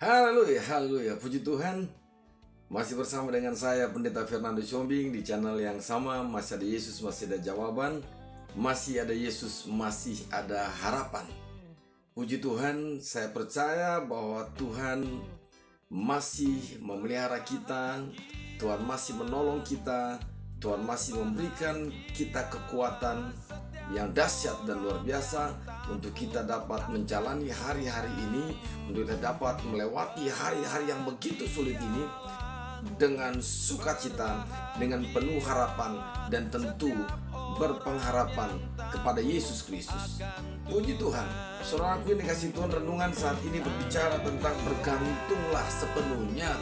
Haleluya, haleluya, puji Tuhan. Masih bersama dengan saya Pendeta Fernando Chombing di channel yang sama. Masih ada Yesus, masih ada jawaban. Masih ada Yesus, masih ada harapan. Puji Tuhan, saya percaya bahwa Tuhan masih memelihara kita. Tuhan masih menolong kita. Tuhan masih memberikan kita kekuatan yang dahsyat dan luar biasa untuk kita dapat menjalani hari-hari ini, untuk kita dapat melewati hari-hari yang begitu sulit ini dengan sukacita, dengan penuh harapan, dan tentu berpengharapan kepada Yesus Kristus. Puji Tuhan, saudaraku yang dikasih Tuhan, renungan saat ini berbicara tentang bergantunglah sepenuhnya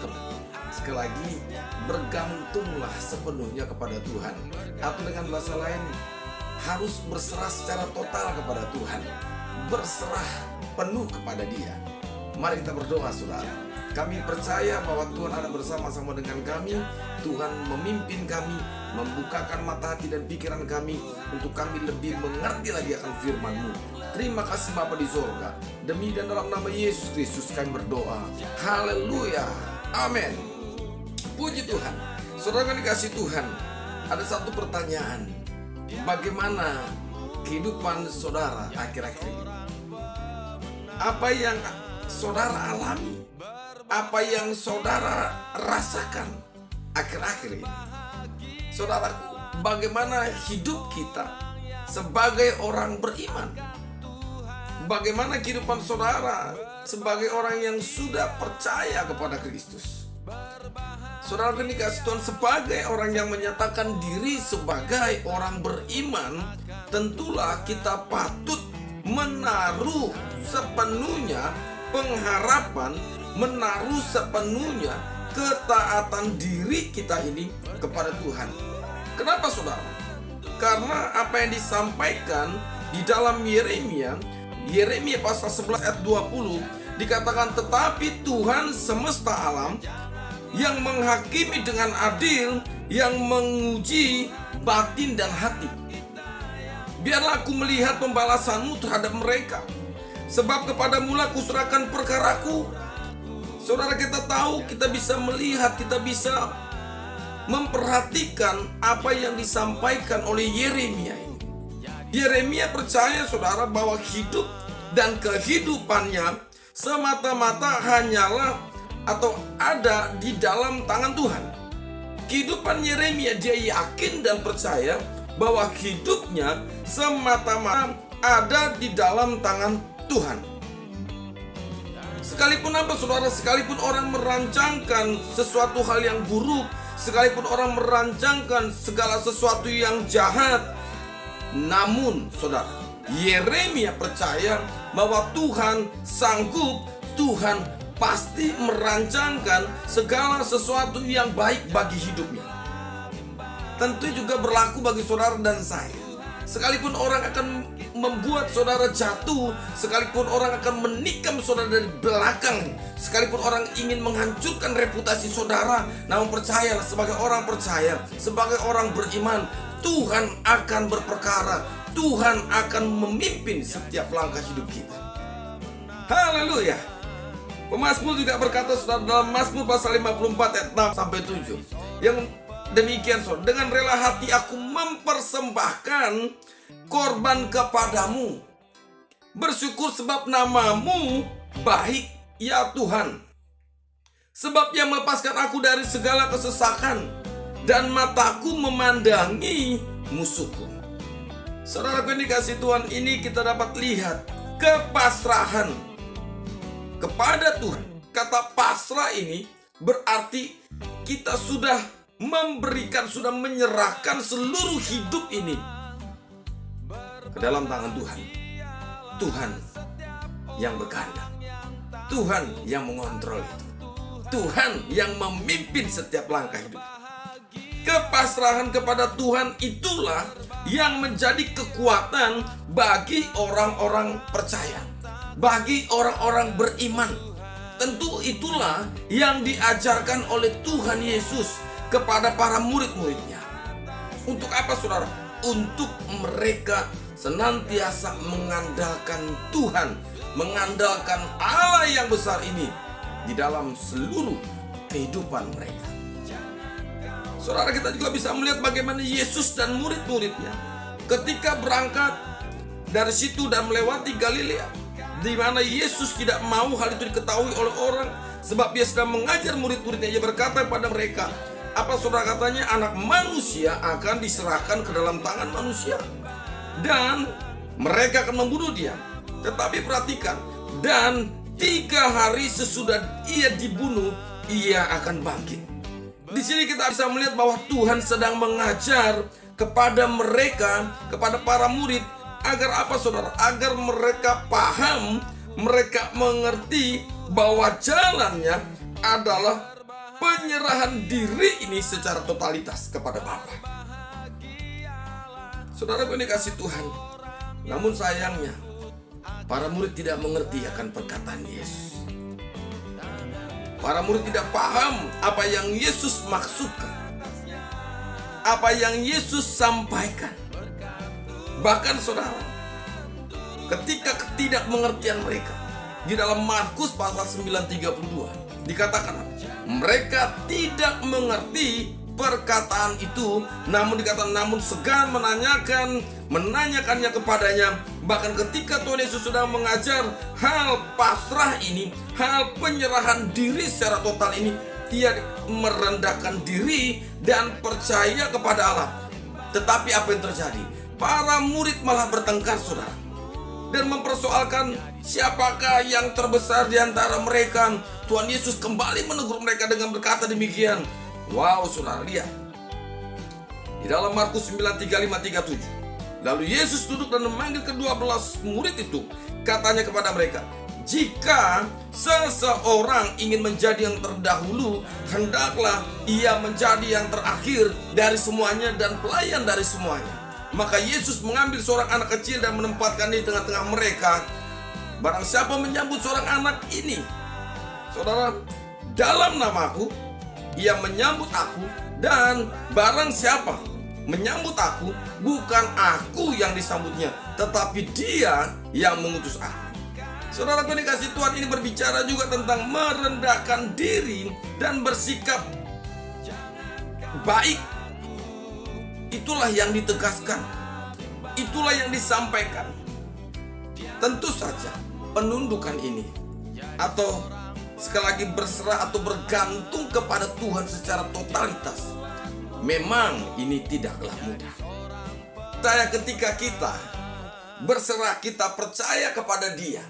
sekali lagi, bergantunglah sepenuhnya kepada Tuhan, atau dengan bahasa lain, harus berserah secara total kepada Tuhan, berserah penuh kepada Dia. Mari kita berdoa, saudara. Kami percaya bahwa Tuhan ada bersama-sama dengan kami. Tuhan memimpin kami, membukakan mata hati dan pikiran kami untuk kami lebih mengerti lagi akan firman-Mu. Terima kasih Bapa di sorga. Demi dan dalam nama Yesus Kristus kami berdoa. Haleluya, amin. Puji Tuhan. Saudara yang dikasih Tuhan, ada satu pertanyaan. Bagaimana kehidupan saudara akhir-akhir ini? Apa yang saudara alami? Apa yang saudara rasakan akhir-akhir ini? Saudaraku, bagaimana hidup kita sebagai orang beriman? Bagaimana kehidupan saudara sebagai orang yang sudah percaya kepada Kristus? Saudara dikasih Tuhan, sebagai orang yang menyatakan diri sebagai orang beriman, tentulah kita patut menaruh sepenuhnya pengharapan, menaruh sepenuhnya ketaatan diri kita ini kepada Tuhan. Kenapa saudara? Karena apa yang disampaikan di dalam Yeremia pasal 11 ayat 20 dikatakan, tetapi Tuhan semesta alam yang menghakimi dengan adil, yang menguji batin dan hati. Biarlah aku melihat pembalasan-Mu terhadap mereka, sebab kepadamu lah kuserahkan perkaraku. Saudara, kita tahu, kita bisa melihat, kita bisa memperhatikan apa yang disampaikan oleh Yeremia ini. Yeremia percaya, saudara, bahwa hidup dan kehidupannya semata-mata hanyalah atau ada di dalam tangan Tuhan. Kehidupan Yeremia, dia yakin dan percaya bahwa hidupnya semata-mata ada di dalam tangan Tuhan. Sekalipun apa saudara, sekalipun orang merancangkan sesuatu hal yang buruk, sekalipun orang merancangkan segala sesuatu yang jahat, namun saudara, Yeremia percaya bahwa Tuhan sanggup, Tuhan pasti merancangkan segala sesuatu yang baik bagi hidupnya. Tentu juga berlaku bagi saudara dan saya. Sekalipun orang akan membuat saudara jatuh, sekalipun orang akan menikam saudara dari belakang, sekalipun orang ingin menghancurkan reputasi saudara, namun percayalah, sebagai orang percaya, sebagai orang beriman, Tuhan akan berperkara, Tuhan akan memimpin setiap langkah hidup kita. Haleluya. Pemazmur juga berkata, saudara, dalam Mazmur pasal 54 ayat 6 sampai 7, yang demikian, saudara, dengan rela hati aku mempersembahkan korban kepadamu, bersyukur sebab namamu baik ya Tuhan, sebab yang melepaskan aku dari segala kesesakan dan mataku memandangi musuhku. Saudara yang dikasih Tuhan, ini kita dapat lihat kepasrahan kepada Tuhan. Kata pasrah ini berarti kita sudah memberikan, sudah menyerahkan seluruh hidup ini ke dalam tangan Tuhan. Tuhan yang berkehendak, Tuhan yang mengontrol itu, Tuhan yang memimpin setiap langkah hidup. Kepasrahan kepada Tuhan itulah yang menjadi kekuatan bagi orang-orang percaya, bagi orang-orang beriman. Tentu itulah yang diajarkan oleh Tuhan Yesus kepada para murid-muridnya. Untuk apa saudara? Untuk mereka senantiasa mengandalkan Tuhan, mengandalkan Allah yang besar ini, di dalam seluruh kehidupan mereka. Saudara, kita juga bisa melihat bagaimana Yesus dan murid-muridnya ketika berangkat dari situ dan melewati Galilea, di mana Yesus tidak mau hal itu diketahui oleh orang, sebab dia sedang mengajar murid-muridnya. Ia berkata kepada mereka, apa saudara katanya, anak manusia akan diserahkan ke dalam tangan manusia, dan mereka akan membunuh dia. Tetapi perhatikan, dan 3 hari sesudah ia dibunuh, ia akan bangkit. Di sini kita bisa melihat bahwa Tuhan sedang mengajar kepada mereka, kepada para murid, agar apa saudara? Agar mereka paham, mereka mengerti bahwa jalannya adalah penyerahan diri ini secara totalitas kepada Bapa. Saudara, ini kasih Tuhan. Namun sayangnya, para murid tidak mengerti akan perkataan Yesus. Para murid tidak paham apa yang Yesus maksudkan, apa yang Yesus sampaikan. Bahkan saudara, ketika ketidakmengertian mereka, di dalam Markus pasal 9:32 dikatakan, mereka tidak mengerti perkataan itu, namun segan menanyakannya kepadanya. Bahkan ketika Tuhan Yesus sedang mengajar hal pasrah ini, hal penyerahan diri secara total ini, ia merendahkan diri dan percaya kepada Allah. Tetapi apa yang terjadi? Para murid malah bertengkar saudara, dan mempersoalkan siapakah yang terbesar di antara mereka. Tuhan Yesus kembali menegur mereka dengan berkata demikian. Wow, saudara, lihat di dalam Markus 9:35-37. Lalu Yesus duduk dan memanggil ke-12 murid itu. Katanya kepada mereka, jika seseorang ingin menjadi yang terdahulu, hendaklah ia menjadi yang terakhir dari semuanya dan pelayan dari semuanya. Maka Yesus mengambil seorang anak kecil dan menempatkan di tengah-tengah mereka. Barang siapa menyambut seorang anak ini, saudara, dalam namaku, ia menyambut aku, dan barang siapa menyambut aku, bukan aku yang disambutnya, tetapi dia yang mengutus aku. Saudara, dikasih Tuhan, ini berbicara juga tentang merendahkan diri dan bersikap baik. Itulah yang ditegaskan, itulah yang disampaikan. Tentu saja penundukan ini, atau sekali lagi berserah atau bergantung kepada Tuhan secara totalitas, memang ini tidaklah mudah. Saya ketika kita berserah, kita percaya kepada Dia.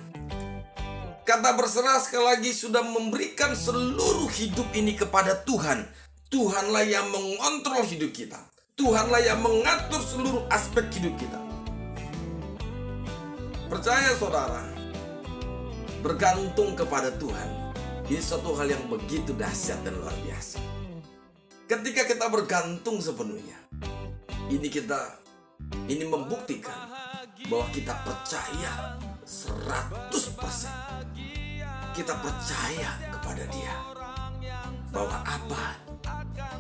Kata berserah sekali lagi sudah memberikan seluruh hidup ini kepada Tuhan. Tuhanlah yang mengontrol hidup kita. Tuhanlah yang mengatur seluruh aspek hidup kita. Percaya saudara, bergantung kepada Tuhan, ini suatu hal yang begitu dahsyat dan luar biasa. Ketika kita bergantung sepenuhnya, ini membuktikan bahwa kita percaya 100%. Kita percaya kepada Dia, bahwa apa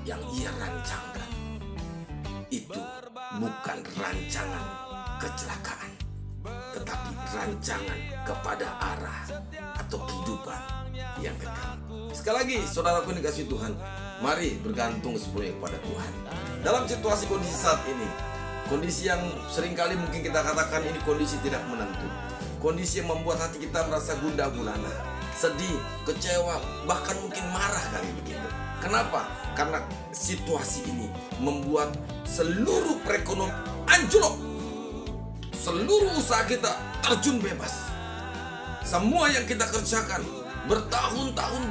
yang Ia rancangkan itu bukan rancangan kecelakaan, tetapi rancangan kepada arah atau kehidupan yang kekal. Sekali lagi, saudaraku yang dikasihi Tuhan, mari bergantung sepenuhnya kepada Tuhan. Dalam situasi kondisi saat ini, kondisi yang seringkali mungkin kita katakan ini kondisi tidak menentu, kondisi yang membuat hati kita merasa gundah gulana, sedih, kecewa, bahkan mungkin marah kali begitu. Kenapa? Karena situasi ini membuat seluruh perekonomian anjlok, seluruh usaha kita terjun bebas. Semua yang kita kerjakan bertahun-tahun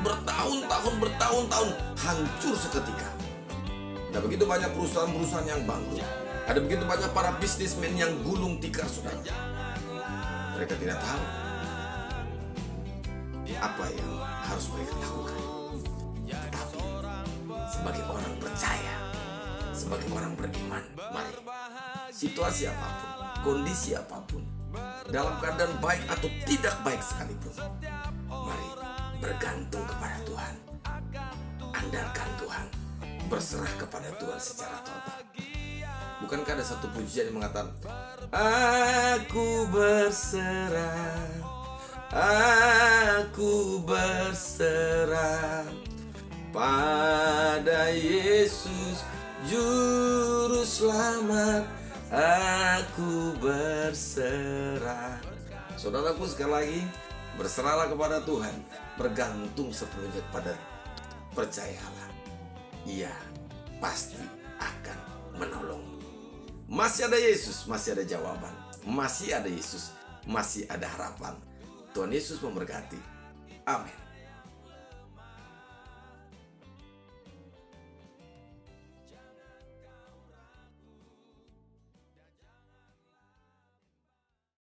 hancur seketika. Ada begitu banyak perusahaan-perusahaan yang bangkrut. Ada begitu banyak para bisnismen yang gulung tikar, saudara. Mereka tidak tahu apa yang harus mereka lakukan. Tetapi sebagai orang percaya, sebagai orang beriman, mari, situasi apapun, kondisi apapun, dalam keadaan baik atau tidak baik sekalipun, mari bergantung kepada Tuhan, andalkan Tuhan, berserah kepada Tuhan secara total. Bukankah ada satu pujian yang mengatakan, aku berserah, aku berserah pada Yesus Juru Selamat aku berserah. Saudaraku, sekali lagi, berserahlah kepada Tuhan, bergantung sepenuhnya kepada. Percayalah, Ia pasti akan menolongmu. Masih ada Yesus, masih ada jawaban. Masih ada Yesus, masih ada harapan. Tuhan Yesus memberkati. Amin.